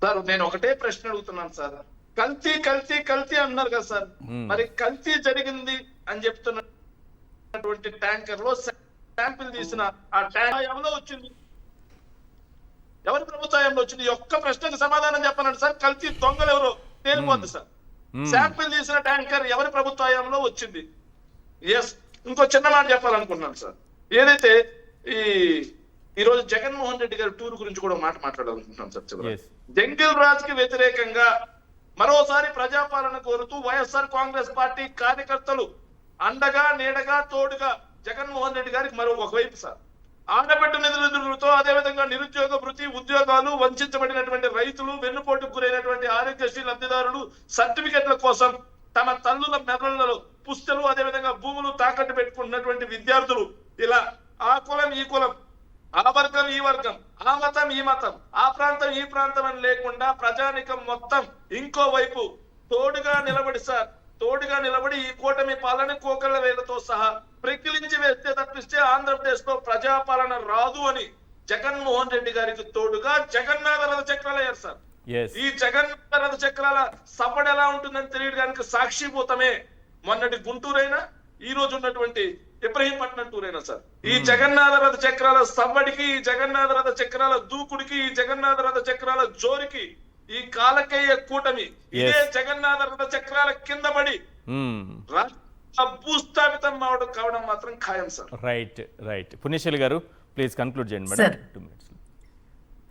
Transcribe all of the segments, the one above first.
Sir నేను ఒకటే ప్రశ్న అడుగుతున్నాను సార్. కల్తీ కల్తీ కల్తీ అన్నారు కదా సార్, మరి కల్తీ జరిగింది అని చెప్తున్నటువంటి ట్యాంకర్ లో శాంపిల్ తీసిన ఆ ట్యాంక్ వచ్చింది, ఎవరి ప్రభుత్వంలో వచ్చింది? ఒక్క ప్రశ్నకు సమాధానం చెప్పనండి సార్. కల్తీ దొంగలు ఎవరో తేలిపోద్ది సార్. శాంపిల్ తీసిన ట్యాంకర్ ఎవరి ప్రభుత్వంలో వచ్చింది? ఎస్. ఇంకో చిన్న మాట చెప్పాలనుకున్నాను సార్. ఏదైతే ఈ రోజు జగన్మోహన్ రెడ్డి గారి టూర్ గురించి కూడా మాట్లాడాలనుకుంటున్నాం సార్. జంగిల్ రాజ్ కి వ్యతిరేకంగా మరోసారి ప్రజాపాలన కోరుతూ వైఎస్ఆర్ కాంగ్రెస్ పార్టీ కార్యకర్తలు అండగా నీడగా తోడుగా జగన్మోహన్ రెడ్డి గారికి మరో ఒకవైపు సార్ ఆడబిడ్డ నిధులతో అదేవిధంగా నిరుద్యోగ వృత్తి ఉద్యోగాలు వంచబడినటువంటి రైతులు, వెన్నుపోటుకు గురైనటువంటి ఆరోగ్యశ్రీ లబ్ధిదారులు సర్టిఫికెట్ల కోసం తమ తల్లుల మెదళ్లలో పుస్తలు అదేవిధంగా భూములు తాకట్టు పెట్టుకున్నటువంటి విద్యార్థులు, ఇలా ఆ కులం ఈ కులం, ఆ వర్గం ఈ వర్గం, ఆ మతం ఈ మతం, ఆ ప్రాంతం ఈ ప్రాంతం అని లేకుండా ప్రజానికం మొత్తం ఇంకోవైపు తోడుగా నిలబడి సార్, తోడుగా నిలబడి ఈ కూటమి పాలన కోకళ్ళ వేలతో సహా ప్రకిలించి వేస్తే తప్పిస్తే ఆంధ్రప్రదేశ్ లో ప్రజాపాలన రాదు అని జగన్మోహన్ రెడ్డి గారికి తోడుగా జగన్నాథ రథ చక్రాలు అయ్యారు సార్. ఈ జగన్నాథ రథ చక్రాల సపడ ఎలా ఉంటుందని తెలియడానికి సాక్షిభూతమే మొన్నటి గుంటూరైనా ఈ రోజు ఉన్నటువంటి ఇబ్రహీంపట్నం టూర్ అయినా సార్. ఈ జగన్నాథ రథ చక్రాల సవ్వడికి, ఈ జగన్నాథ రథ చక్రాల దూకుడికి, ఈ జగన్నాథ రథ చక్రాల జోరికి ఈ కాలకేయ కూటమి ఇదే జగన్నాథ రథ చక్రాల కింద పడి భూస్థాపితం కావడం మాత్రం ఖాయం సార్. Right right. పుణ్యశీలి గారు ప్లీజ్ కన్క్లూడ్ చేయండి మేడం. 2 minutes.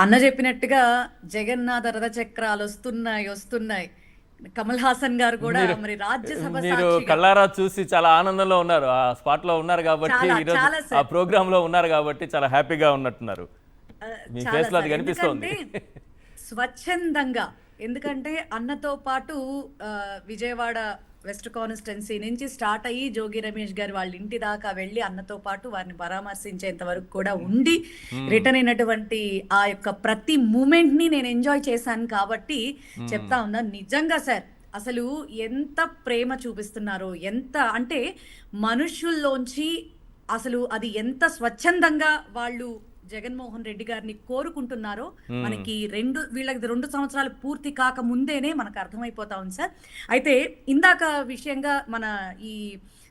అన్న చెప్పినట్టుగా జగన్నాథ రథ చక్రాలు వస్తున్నాయి. కమల్ హాసన్ గారు కూడా మరి రాజ్యసభ మీరు కళ్ళారా చూసి చాలా ఆనందంలో ఉన్నారు, ఆ స్పాట్ లో ఉన్నారు కాబట్టి, ఈరోజు ఆ ప్రోగ్రామ్ లో ఉన్నారు కాబట్టి చాలా హ్యాపీగా ఉన్నట్టున్నారు. మీ ఫేస్ లో అది కనిపిస్తోంది. స్వచ్ఛందంగా, ఎందుకంటే అన్నతో పాటు విజయవాడ వెస్ట్ కాన్స్టిట్యున్సీ నుంచి స్టార్ట్ అయ్యి జోగి రమేష్ గారు వాళ్ళ ఇంటి దాకా వెళ్ళి అన్నతో పాటు వారిని పరామర్శించేంత వరకు కూడా ఉండి రిటర్న్ అయినటువంటి ఆ యొక్క ప్రతి మూమెంట్ ని నేను ఎంజాయ్ చేశాను కాబట్టి చెప్తా ఉన్నా. నిజంగా సార్ అసలు ఎంత ప్రేమ చూపిస్తున్నారో, ఎంత అంటే మనుషుల్లోంచి అసలు అది ఎంత స్వచ్ఛందంగా వాళ్ళు జగన్మోహన్ రెడ్డి గారిని కోరుకుంటున్నారో మనకి వీళ్ళకి 2 సంవత్సరాలు పూర్తి కాక ముందేనే మనకు అర్థమైపోతా ఉంది సార్. అయితే ఇందాక విషయంగా మన ఈ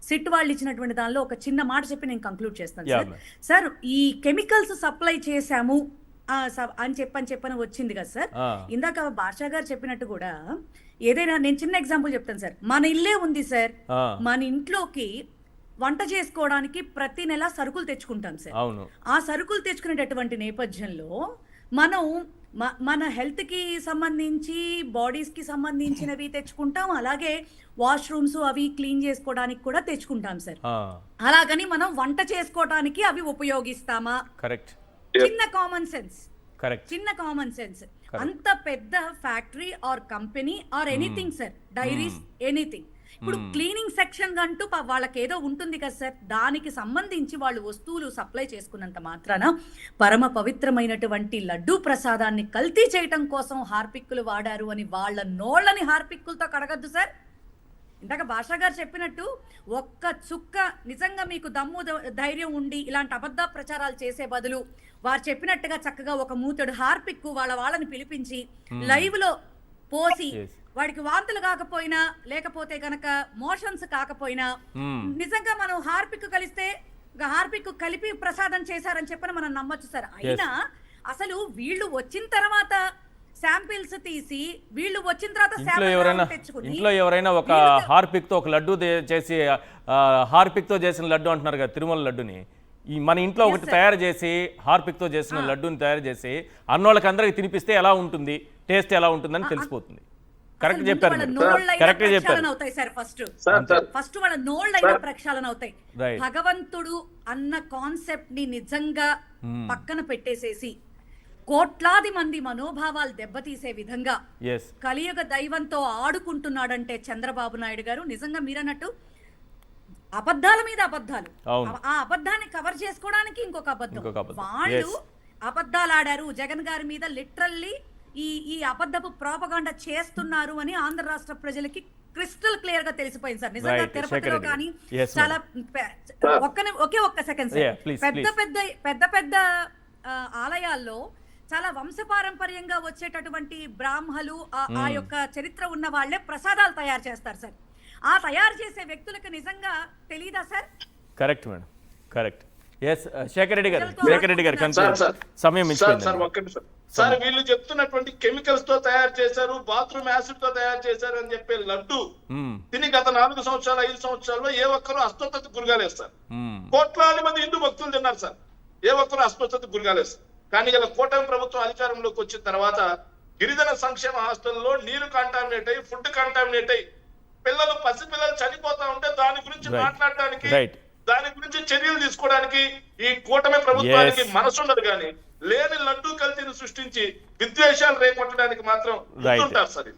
సిట్ వాళ్ళు ఇచ్చినటువంటి దానిలో ఒక చిన్న మాట చెప్పి నేను కంక్లూడ్ చేస్తాను సార్. సార్ ఈ కెమికల్స్ సప్లై చేశాము అని చెప్పని వచ్చింది కదా సార్. ఇందాక భాషా గారు చెప్పినట్టు కూడా ఏదైనా నేను చిన్న ఎగ్జాంపుల్ చెప్తాను సార్. మన ఇల్లే ఉంది సార్, మన ఇంట్లోకి వంట చేసుకోవడానికి ప్రతి నెల సరుకులు తెచ్చుకుంటాం సార్. ఆ సరుకులు తెచ్చుకునేటటువంటి నేపథ్యంలో మనం మన హెల్త్ కి సంబంధించి బాడీస్ కి సంబంధించినవి తెచ్చుకుంటాం, అలాగే వాష్రూమ్స్ అవి క్లీన్ చేసుకోవడానికి కూడా తెచ్చుకుంటాం సార్. అలాగని మనం వంట చేసుకోవడానికి అవి ఉపయోగిస్తామా? కరెక్ట్. చిన్న కామన్ సెన్స్. అంత పెద్ద factory or company or anything sir, dairies anything, ఇప్పుడు క్లీనింగ్ సెక్షన్ అంటూ వాళ్ళకి ఏదో ఉంటుంది కదా సార్, దానికి సంబంధించి వాళ్ళు వస్తువులు సప్లై చేసుకున్నంత మాత్రాన పరమ పవిత్రమైనటువంటి లడ్డూ ప్రసాదాన్ని కల్తీ చేయటం కోసం హార్పిక్కులు వాడారు అని వాళ్ళ నోళ్ళని హార్పిక్కులతో కడగద్దు సార్. ఇందాక భాషా గారు చెప్పినట్టు ఒక్క చుక్క నిజంగా మీకు దమ్ము ధైర్యం ఉండి ఇలాంటి అబద్ధ ప్రచారాలు చేసే బదులు వారు చెప్పినట్టుగా చక్కగా ఒక మూతడు హార్పిక్ వాళ్ళని పిలిపించి లైవ్ లో పోసి వాడికి వాంతులు కాకపోయినా లేకపోతే కనుక మోషన్స్ కాకపోయినా నిజంగా మనం హార్పిక్ కలిపి ప్రసాదం చేశారని చెప్పని మనం నమ్మొచ్చు సార్. అయినా అసలు వీళ్ళు వచ్చిన తర్వాత శాంపిల్స్ తీసి వీళ్ళు వచ్చిన తర్వాత ఇంట్లో ఎవరైనా ఒక హార్పిక్ తో ఒక లడ్డు చేసి హార్పిక్ తో చేసిన లడ్డు అంటున్నారు కదా, తిరుమల లడ్డుని మన ఇంట్లో ఒకటి తయారు చేసి హార్పిక్ తో చేసిన లడ్డూని తయారు చేసి అన్నోళ్ళకి అందరికి తినిపిస్తే ఎలా ఉంటుంది, టేస్ట్ ఎలా ఉంటుందని తెలిసిపోతుంది. కరెక్ట్ చెప్పారు. ఫస్ట్ వాళ్ళ నోళ్ళైన ప్రక్షాళన అవుతాయి. భగవంతుడు అన్న కాన్సెప్ట్ ని నిజంగా పక్కన పెట్టేసేసి కోట్లాది మంది మనోభావాలు దెబ్బతీసే విధంగా కలియుగ దైవంతో ఆడుకుంటున్నాడంటే చంద్రబాబు నాయుడు గారు. నిజంగా మీరన్నట్టు అబద్ధాల మీద అబద్ధాలు, ఆ అబద్ధాన్ని కవర్ చేసుకోవడానికి ఇంకొక అబద్ధం. వాళ్ళు అబద్ధాలు ఆడారు జగన్ గారి మీద, లిటరల్లీ ఈ అబద్ధపు ప్రాపగాండా చేస్తున్నారు అని ఆంధ్ర రాష్ట్ర ప్రజలకి క్రిస్టల్ క్లియర్ గా తెలిసిపోయింది సార్. నిజంగా తిరుపతిలో కానీ చాలా ఒక్క సెకండ్ సార్, పెద్ద ఆలయాల్లో చాలా వంశపారంపర్యంగా వచ్చేటటువంటి బ్రాహ్మలు ఆ యొక్క చరిత్ర ఉన్న వాళ్ళే ప్రసాదాలు తయారు చేస్తారు సార్. ఆ తయారు చేసే వ్యక్తులకు నిజంగా తెలీదా sir? Correct madam, correct. S Shekhar Reddy garu, ప్రజలతో శేఖర్ రెడ్డి గారు సార్, సార్. సమయం సార్ ఇచ్చిపోయింది. ఒక్క నిమిషం సార్, వీళ్ళు చెప్తున్నటువంటి కెమికల్స్ తో తయారు చేశారు, బాత్రూమ్ యాసిడ్ తో తయారు చేశారు అని చెప్పే లడ్డు తిని గత 4 సంవత్సరాలు 5 సంవత్సరాల్లో ఏ ఒక్కరు అస్వస్థతకు గురిగాలేస్తారు. కోట్లాది మంది హిందూ భక్తులు తిన్నారు సార్, ఏ ఒక్కరు అస్వస్థతకు గురిగాలేస్తారు. కానీ ఇలా కూటమి ప్రభుత్వం అధికారంలోకి వచ్చిన తర్వాత గిరిజన సంక్షేమ హాస్టల్లో నీరు కంటామినేట్ అయ్యి, ఫుడ్ కంటామినేట్ అయ్యి పసిపిల్లలు చనిపోతా ఉంటే దాని గురించి మాట్లాడడానికి, దాని గురించి చర్యలు తీసుకోవడానికి ఈ కూటమి ప్రభుత్వానికి మనసుండదు. కానీ లేని లడ్డూ కల్తీని సృష్టించి విద్వేషాలు రేపట్టడానికి మాత్రం ఉంటారు సార్.